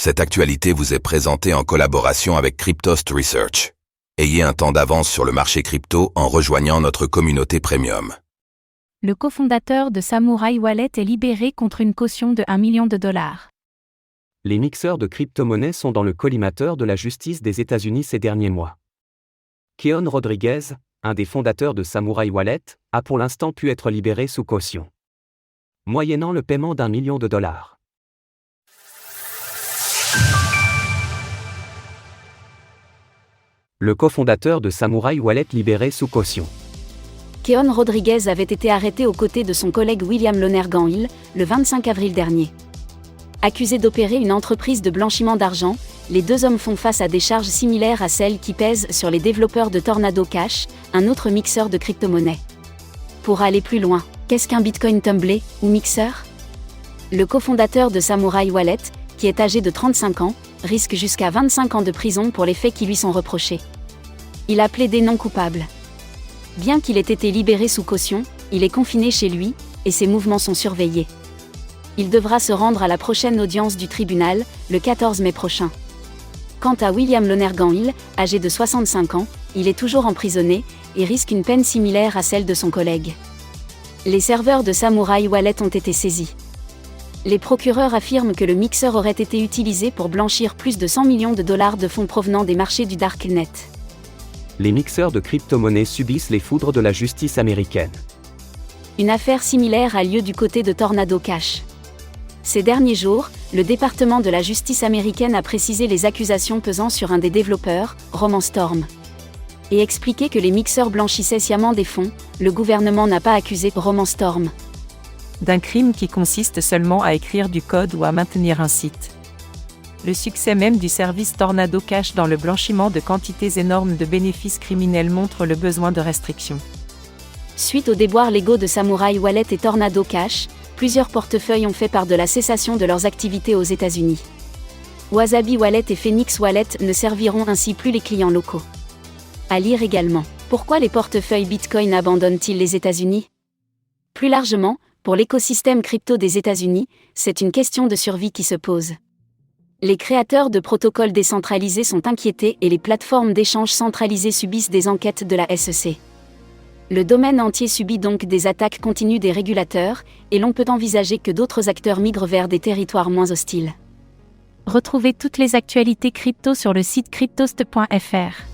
Cette actualité vous est présentée en collaboration avec Cryptost Research. Ayez un temps d'avance sur le marché crypto en rejoignant notre communauté premium. Le cofondateur de Samurai Wallet est libéré contre une caution de $1 million. Les mixeurs de crypto-monnaies sont dans le collimateur de la justice des États-Unis ces derniers mois. Keon Rodriguez, un des fondateurs de Samurai Wallet, a pour l'instant pu être libéré sous caution, moyennant le paiement d'$1 million. Le cofondateur de Samurai Wallet libéré sous caution. Keon Rodriguez avait été arrêté aux côtés de son collègue William Lonergan Hill, le 25 avril dernier. Accusés d'opérer une entreprise de blanchiment d'argent, les deux hommes font face à des charges similaires à celles qui pèsent sur les développeurs de Tornado Cash, un autre mixeur de crypto-monnaies. Pour aller plus loin, qu'est-ce qu'un Bitcoin tumblé, ou mixeur ? Le cofondateur de Samurai Wallet, qui est âgé de 35 ans, risque jusqu'à 25 ans de prison pour les faits qui lui sont reprochés. Il a plaidé non coupable. Bien qu'il ait été libéré sous caution, il est confiné chez lui, et ses mouvements sont surveillés. Il devra se rendre à la prochaine audience du tribunal, le 14 mai prochain. Quant à William Lonergan Hill, âgé de 65 ans, il est toujours emprisonné, et risque une peine similaire à celle de son collègue. Les serveurs de Samurai Wallet ont été saisis. Les procureurs affirment que le mixeur aurait été utilisé pour blanchir plus de $100 millions de fonds provenant des marchés du Darknet. Les mixeurs de crypto-monnaies subissent les foudres de la justice américaine. Une affaire similaire a lieu du côté de Tornado Cash. Ces derniers jours, le département de la justice américaine a précisé les accusations pesant sur un des développeurs, Roman Storm. Et expliqué que les mixeurs blanchissaient sciemment des fonds, le gouvernement n'a pas accusé Roman Storm d'un crime qui consiste seulement à écrire du code ou à maintenir un site. Le succès même du service Tornado Cash dans le blanchiment de quantités énormes de bénéfices criminels montre le besoin de restrictions. Suite aux déboires légaux de Samurai Wallet et Tornado Cash, plusieurs portefeuilles ont fait part de la cessation de leurs activités aux États-Unis. Wasabi Wallet et Phoenix Wallet ne serviront ainsi plus les clients locaux. À lire également, pourquoi les portefeuilles Bitcoin abandonnent-ils les États-Unis ? Plus largement, pour l'écosystème crypto des États-Unis, c'est une question de survie qui se pose. Les créateurs de protocoles décentralisés sont inquiétés et les plateformes d'échange centralisées subissent des enquêtes de la SEC. Le domaine entier subit donc des attaques continues des régulateurs, et l'on peut envisager que d'autres acteurs migrent vers des territoires moins hostiles. Retrouvez toutes les actualités crypto sur le site cryptost.fr.